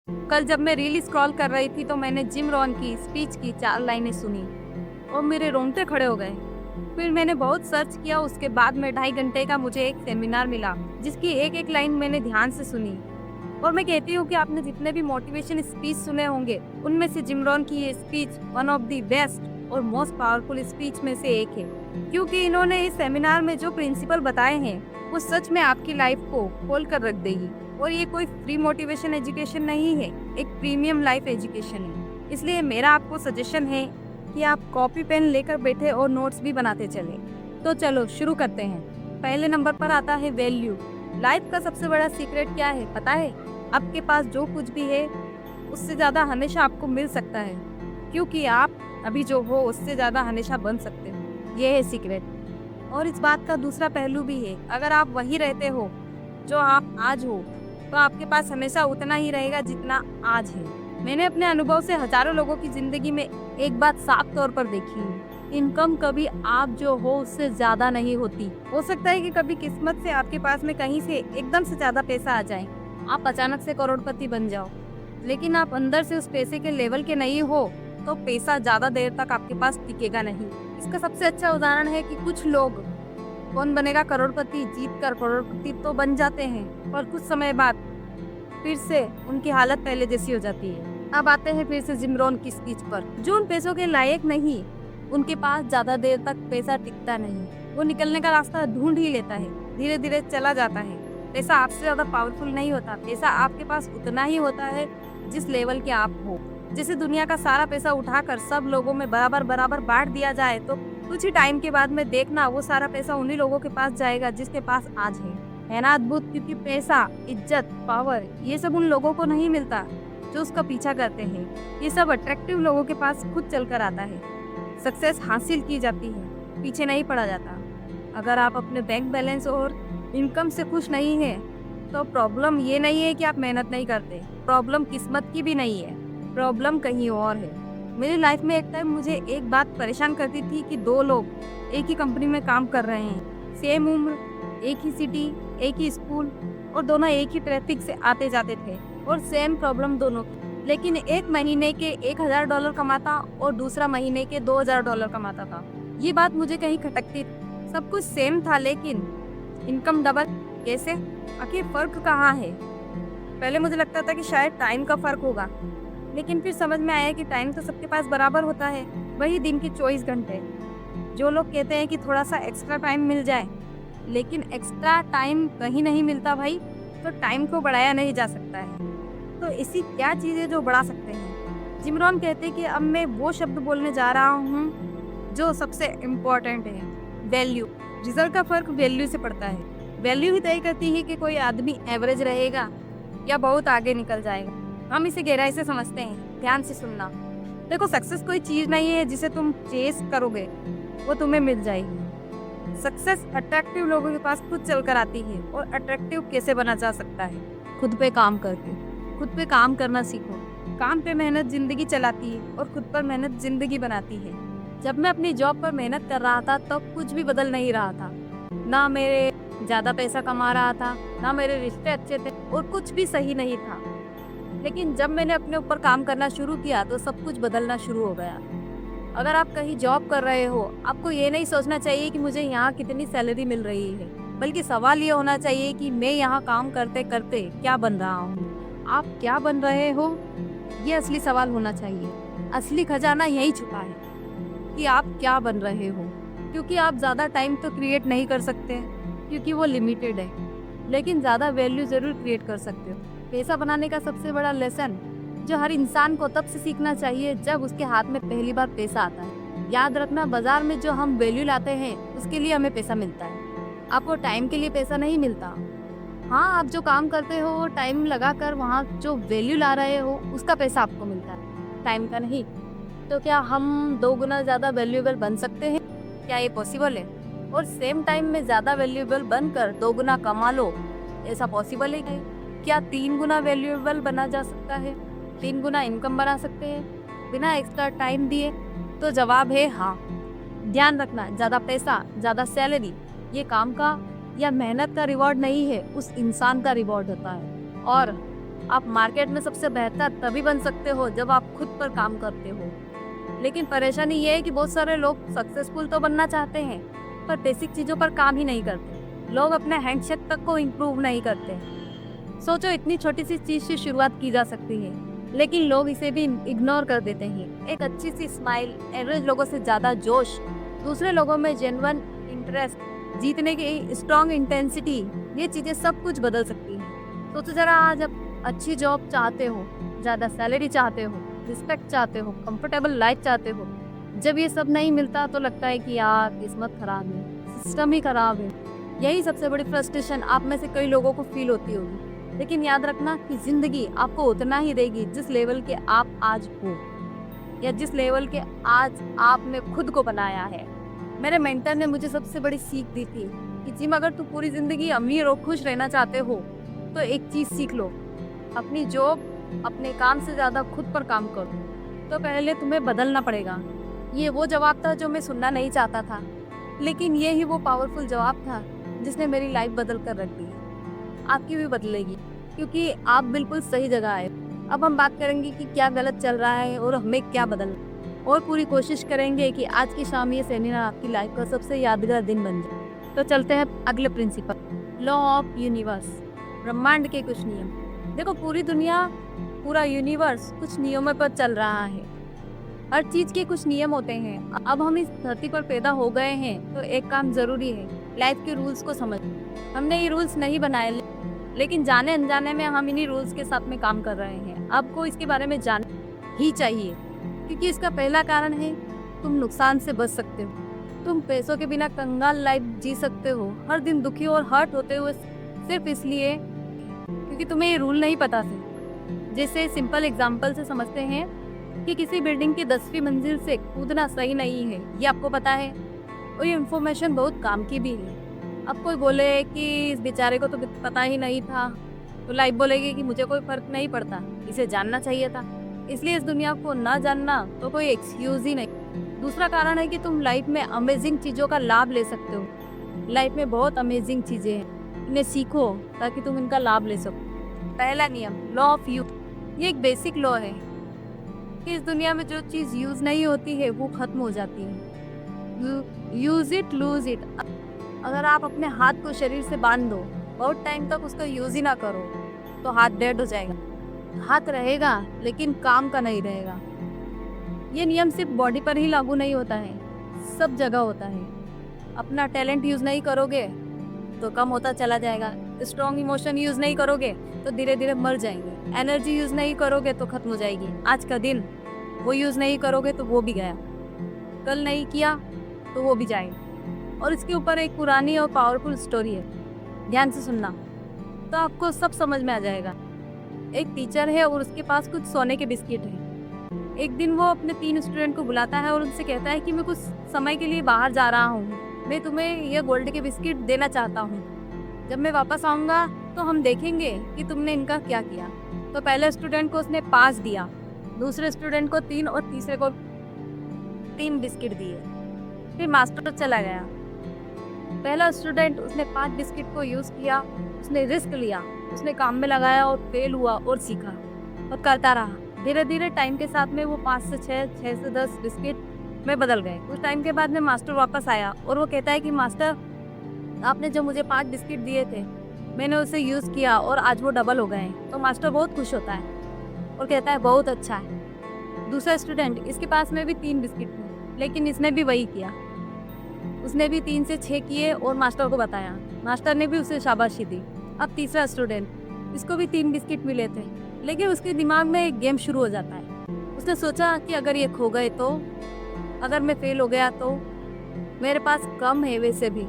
कल जब मैं रील स्क्रॉल कर रही थी तो मैंने जिम रॉन की स्पीच की 4 लाइनें सुनी और मेरे रोंगटे खड़े हो गए। फिर मैंने बहुत सर्च किया, उसके बाद में 2.5 घंटे का मुझे एक सेमिनार मिला जिसकी एक एक लाइन मैंने ध्यान से सुनी। और मैं कहती हूँ कि आपने जितने भी मोटिवेशन स्पीच सुने होंगे उनमें से जिम रॉन की ये speech one of the best और मोस्ट पावरफुल स्पीच में से एक है, क्योंकि इन्होंने इस सेमिनार में जो प्रिंसिपल बताए हैं वो सच में आपकी लाइफ को खोल कर रख देगी। और ये कोई फ्री मोटिवेशन एजुकेशन नहीं है, एक प्रीमियम लाइफ एजुकेशन है। इसलिए मेरा आपको सजेशन है कि आप कॉपी पेन लेकर बैठे और नोट्स भी बनाते चले। तो चलो शुरू करते हैं। पहले नंबर पर आता है वैल्यू। लाइफ का सबसे बड़ा सीक्रेट क्या है पता है? आपके पास जो कुछ भी है उससे ज़्यादा हमेशा आपको मिल सकता है, क्योंकि आप अभी जो हो उससे ज़्यादा हमेशा बन सकते हो। ये है सीक्रेट। और इस बात का दूसरा पहलू भी है, अगर आप वही रहते हो जो आप आज हो तो आपके पास हमेशा उतना ही रहेगा जितना आज है। मैंने अपने अनुभव से हजारों लोगों की जिंदगी में एक बात साफ तौर पर देखी है, इनकम कभी आप जो हो उससे ज्यादा नहीं होती। हो सकता है कि कभी किस्मत से आपके पास में कहीं से एकदम से ज्यादा पैसा आ जाए, आप अचानक से करोड़पति बन जाओ, लेकिन आप अंदर से उस पैसे के लेवल के नहीं हो तो पैसा ज्यादा देर तक आपके पास टिकेगा नहीं। इसका सबसे अच्छा उदाहरण है कि कुछ लोग कौन बनेगा करोड़पति जीत कर करोड़पति तो बन जाते हैं, पर कुछ समय बाद फिर से उनकी हालत पहले जैसी हो जाती है। अब आते हैं फिर से जिम रॉन की स्पीच पर। जो उन पैसों के लायक नहीं, उनके पास ज्यादा देर तक पैसा टिकता नहीं। वो निकलने का रास्ता ढूंढ ही लेता है, धीरे धीरे चला जाता है। पैसा आपसे ज्यादा पावरफुल नहीं होता, पैसा आपके पास उतना ही होता है जिस लेवल के आप हो। जैसे दुनिया का सारा पैसा उठाकर सब लोगों में बराबर बराबर बांट दिया जाए तो कुछ ही टाइम के बाद में देखना वो सारा पैसा उन्हीं लोगों के पास जाएगा जिसके पास आज है ना अद्भुत? क्योंकि पैसा, इज्जत, पावर ये सब उन लोगों को नहीं मिलता जो उसका पीछा करते हैं। ये सब अट्रैक्टिव लोगों के पास खुद चलकर आता है। सक्सेस हासिल की जाती है, पीछे नहीं पड़ा जाता। अगर आप अपने बैंक बैलेंस और इनकम से खुश नहीं है तो प्रॉब्लम ये नहीं है कि आप मेहनत नहीं करते, प्रॉब्लम किस्मत की भी नहीं है, प्रॉब्लम कहीं और है। मेरी लाइफ में एक टाइम मुझे एक बात परेशान करती थी कि दो लोग एक ही कंपनी में काम कर रहे हैं, सेम उम्र, एक ही सिटी, एक ही स्कूल और दोनों एक ही ट्रैफिक से आते जाते थे और सेम प्रॉब्लम दोनों की। लेकिन एक महीने के $1000 कमाता और दूसरा महीने के $2000 कमाता था। ये बात मुझे कहीं खटकती थी। सब कुछ सेम था लेकिन इनकम डबल कैसे? आखिर फर्क कहाँ है? पहले मुझे लगता था कि शायद टाइम का फर्क होगा, लेकिन फिर समझ में आया कि टाइम तो सबके पास बराबर होता है, वही दिन के 24 घंटे। जो लोग कहते हैं कि थोड़ा सा एक्स्ट्रा टाइम मिल जाए, लेकिन एक्स्ट्रा टाइम कहीं नहीं मिलता भाई, तो टाइम को बढ़ाया नहीं जा सकता है। तो ऐसी क्या चीज़ें जो बढ़ा सकते हैं? जिम रॉन कहते हैं कि अब मैं वो शब्द बोलने जा रहा हूँ जो सबसे इम्पोर्टेंट है, वैल्यू। रिजल्ट का फर्क वैल्यू से पड़ता है। वैल्यू ही तय करती है कि कोई आदमी एवरेज रहेगा या बहुत आगे निकल जाएगा। हम इसे गहराई से समझते हैं, ध्यान से सुनना। देखो, सक्सेस कोई चीज़ नहीं है जिसे तुम चेस करोगे वो तुम्हें मिल जाएगी। सक्सेस अट्रैक्टिव लोगों के पास खुद चलकर आती है। और अट्रैक्टिव कैसे बना जा सकता है? खुद पे काम करके। खुद पे काम करना सीखो। काम पे मेहनत जिंदगी चलाती है और खुद पर मेहनत जिंदगी बनाती है। जब मैं अपनी जॉब पर मेहनत कर रहा था तब कुछ भी बदल नहीं रहा था। ना मेरे ज़्यादा पैसा कमा रहा था, ना मेरे रिश्ते अच्छे थे और कुछ भी सही नहीं था। लेकिन जब मैंने अपने ऊपर काम करना शुरू किया तो सब कुछ बदलना शुरू हो गया। अगर आप कहीं जॉब कर रहे हो, आपको ये नहीं सोचना चाहिए कि मुझे यहाँ कितनी सैलरी मिल रही है, बल्कि सवाल ये होना चाहिए कि मैं यहाँ काम करते करते क्या बन रहा हूँ। आप क्या बन रहे हो, ये असली सवाल होना चाहिए। असली खजाना यही छुपा है कि आप क्या बन रहे हो। क्योंकि आप ज़्यादा टाइम तो क्रिएट नहीं कर सकते क्योंकि वो लिमिटेड है, लेकिन ज़्यादा वैल्यू ज़रूर क्रिएट कर सकते हो। पैसा बनाने का सबसे बड़ा लेसन जो हर इंसान को तब से सीखना चाहिए जब उसके हाथ में पहली बार पैसा आता है। याद रखना, बाजार में जो हम वैल्यू लाते हैं उसके लिए हमें पैसा मिलता है, आपको टाइम के लिए पैसा नहीं मिलता। हाँ, आप जो काम करते हो वो टाइम लगा कर वहाँ जो वैल्यू ला रहे हो उसका पैसा आपको मिलता है, टाइम का नहीं। तो क्या हम 2 गुना ज़्यादा वैल्यूएबल बन सकते हैं? क्या ये पॉसिबल है? और सेम टाइम में ज़्यादा वैल्यूएबल बनकर 2 गुना कमा लो, ऐसा पॉसिबल है क्या? 3 गुना वैल्यूएबल बना जा सकता है? 3 गुना इनकम बना सकते हैं बिना एक्स्ट्रा टाइम दिए? तो जवाब है हाँ। ध्यान रखना, ज़्यादा पैसा, ज़्यादा सैलरी ये काम का या मेहनत का रिवॉर्ड नहीं है, उस इंसान का रिवॉर्ड होता है। और आप मार्केट में सबसे बेहतर तभी बन सकते हो जब आप खुद पर काम करते हो। लेकिन परेशानी ये है कि बहुत सारे लोग सक्सेसफुल तो बनना चाहते हैं, पर बेसिक चीज़ों पर काम ही नहीं करते। लोग अपने हैंडशेक तक को इम्प्रूव नहीं करते। सोचो, इतनी छोटी सी चीज़ से शुरुआत की जा सकती है, लेकिन लोग इसे भी इग्नोर कर देते हैं। एक अच्छी सी स्माइल, एवरेज लोगों से ज़्यादा जोश, दूसरे लोगों में जेन्युइन इंटरेस्ट, जीतने की स्ट्रॉन्ग इंटेंसिटी, ये चीज़ें सब कुछ बदल सकती हैं। सोचो जरा, आज आप अच्छी जॉब चाहते हो, ज़्यादा सैलरी चाहते हो, रिस्पेक्ट चाहते हो, कंफर्टेबल लाइफ चाहते हो। जब ये सब नहीं मिलता तो लगता है कि यार किस्मत खराब है, सिस्टम ही खराब है। यही सबसे बड़ी फ्रस्ट्रेशन आप में से कई लोगों को फील होती होगी। लेकिन याद रखना कि जिंदगी आपको उतना ही देगी जिस लेवल के आप आज हो, या जिस लेवल के आज आपने खुद को बनाया है। मेरे मेंटर ने मुझे सबसे बड़ी सीख दी थी कि जिम, अगर तू पूरी जिंदगी अमीर और खुश रहना चाहते हो तो एक चीज सीख लो, अपनी जॉब, अपने काम से ज़्यादा खुद पर काम करो। तो पहले तुम्हें बदलना पड़ेगा। ये वो जवाब था जो मैं सुनना नहीं चाहता था, लेकिन ये ही वो पावरफुल जवाब था जिसने मेरी लाइफ बदल कर रख दी। आपकी भी बदलेगी, क्योंकि आप बिल्कुल सही जगह आए। अब हम बात करेंगे कि क्या गलत चल रहा है और हमें क्या बदलना, और पूरी कोशिश करेंगे कि आज की शाम ये सेमिनार आपकी लाइफ का सबसे यादगार दिन बन जाए। तो चलते हैं अगले प्रिंसिपल, लॉ ऑफ यूनिवर्स, ब्रह्मांड के कुछ नियम। देखो, पूरी दुनिया, पूरा यूनिवर्स कुछ नियमों पर चल रहा है। हर चीज के कुछ नियम होते हैं। अब हम इस धरती पर पैदा हो गए हैं तो एक काम जरूरी है, लाइफ के रूल्स को समझना। हमने ये रूल्स नहीं बनाए, लेकिन जाने अनजाने में हम इन्हीं रूल्स के साथ में काम कर रहे हैं। आपको इसके बारे में जानना ही चाहिए, क्योंकि इसका पहला कारण है तुम नुकसान से बच सकते हो। तुम पैसों के बिना कंगाल लाइफ जी सकते हो, हर दिन दुखी और हर्ट होते हुए, सिर्फ इसलिए क्योंकि तुम्हें ये रूल नहीं पता थे। जैसे सिंपल एग्जांपल से समझते हैं कि किसी बिल्डिंग की 10वीं मंजिल से कूदना सही नहीं है, ये आपको पता है, और ये इन्फॉर्मेशन बहुत काम की भी है। अब कोई बोले कि इस बेचारे को तो पता ही नहीं था, तो लाइफ बोलेगी कि मुझे कोई फर्क नहीं पड़ता, इसे जानना चाहिए था। इसलिए इस दुनिया को ना जानना तो कोई एक्सक्यूज ही नहीं। दूसरा कारण है कि तुम लाइफ में अमेजिंग चीज़ों का लाभ ले सकते हो। लाइफ में बहुत अमेजिंग चीज़ें हैं, इन्हें सीखो ताकि तुम इनका लाभ ले सको। पहला नियम, लॉ ऑफ यूथ, ये एक बेसिक लॉ है कि इस दुनिया में जो चीज़ यूज़ नहीं होती है वो खत्म हो जाती है। Use it, lose it. अगर आप अपने हाथ को शरीर से बांध दो, बहुत टाइम तक उसका यूज ही ना करो, तो हाथ डेड हो जाएगा। हाथ रहेगा लेकिन काम का नहीं रहेगा। ये नियम सिर्फ बॉडी पर ही लागू नहीं होता है, सब जगह होता है। अपना टैलेंट यूज नहीं करोगे तो कम होता चला जाएगा। स्ट्रॉन्ग इमोशन यूज नहीं करोगे तो धीरे धीरे मर जाएंगे। एनर्जी यूज नहीं करोगे तो खत्म हो जाएगी। आज का दिन वो यूज नहीं करोगे तो वो भी गया, कल नहीं किया तो वो भी जाएगा। और इसके ऊपर एक पुरानी और पावरफुल स्टोरी है, ध्यान से सुनना तो आपको सब समझ में आ जाएगा। एक टीचर है और उसके पास कुछ सोने के बिस्किट हैं। एक दिन वो अपने 3 स्टूडेंट को बुलाता है और उनसे कहता है कि मैं कुछ समय के लिए बाहर जा रहा हूँ, मैं तुम्हें ये गोल्ड के बिस्किट देना चाहता हूँ। जब मैं वापस आऊँगा तो हम देखेंगे कि तुमने इनका क्या किया। तो पहले स्टूडेंट को उसने 5 दिया, दूसरे स्टूडेंट को 3 और तीसरे को 3 बिस्किट दिए। फिर मास्टर चला गया। पहला स्टूडेंट, उसने 5 बिस्किट को यूज़ किया, उसने रिस्क लिया, उसने काम में लगाया और फेल हुआ और सीखा और करता रहा। धीरे धीरे टाइम के साथ में वो 5 से 6, 6 से 10 बिस्किट में बदल गए। कुछ टाइम के बाद में मास्टर वापस आया और वो कहता है कि मास्टर, आपने जो मुझे 5 बिस्किट दिए थे, मैंने उसे यूज़ किया और आज वो डबल हो गए। तो मास्टर बहुत खुश होता है और कहता है बहुत अच्छा है। दूसरा स्टूडेंट, इसके पास में भी 3 बिस्किट थे, लेकिन इसने भी वही किया, उसने भी 3 से 6 किए और मास्टर को बताया। मास्टर ने भी उसे शाबाशी दी। अब तीसरा स्टूडेंट, इसको भी 3 बिस्किट मिले थे, लेकिन उसके दिमाग में एक गेम शुरू हो जाता है। उसने सोचा कि अगर ये खो गए तो, अगर मैं फेल हो गया तो, मेरे पास कम है, वैसे भी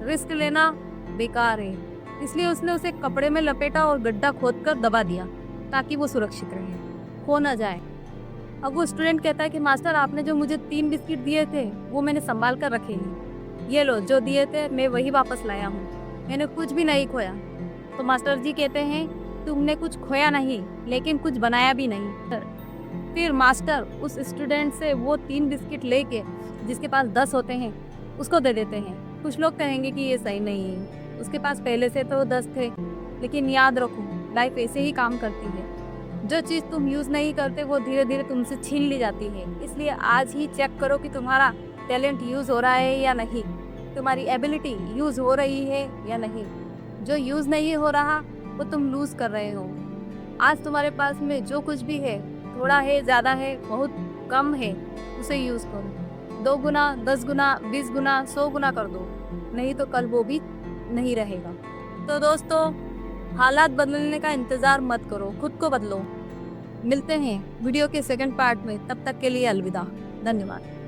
रिस्क लेना बेकार है। इसलिए उसने उसे कपड़े में लपेटा और गड्ढा खोदकर दबा दिया ताकि वो सुरक्षित रहे, खो ना जाए। अब वो स्टूडेंट कहता है कि मास्टर, आपने जो मुझे 3 बिस्किट दिए थे वो मैंने संभाल कर रखे हैं, ये लो, जो दिए थे मैं वही वापस लाया हूँ, मैंने कुछ भी नहीं खोया। तो मास्टर जी कहते हैं, तुमने कुछ खोया नहीं, लेकिन कुछ बनाया भी नहीं। फिर मास्टर उस स्टूडेंट से वो 3 बिस्किट लेके, जिसके पास 10 होते हैं, उसको दे देते हैं। कुछ लोग कहेंगे कि ये सही नहीं है, उसके पास पहले से तो 10 थे। लेकिन याद रखो, लाइफ ऐसे ही काम करती है। जो चीज़ तुम यूज़ नहीं करते वो धीरे धीरे तुमसे छीन ली जाती है। इसलिए आज ही चेक करो कि तुम्हारा टैलेंट यूज़ हो रहा है या नहीं, तुम्हारी एबिलिटी यूज़ हो रही है या नहीं। जो यूज़ नहीं हो रहा वो तुम लूज़ कर रहे हो। आज तुम्हारे पास में जो कुछ भी है, थोड़ा है, ज़्यादा है, बहुत कम है, उसे यूज़ करो। 2 गुना, 10 गुना, 20 गुना, 100 गुना कर दो, नहीं तो कल वो भी नहीं रहेगा। तो दोस्तों, हालात बदलने का इंतज़ार मत करो, खुद को बदलो। मिलते हैं वीडियो के सेकंड पार्ट में, तब तक के लिए अलविदा। धन्यवाद।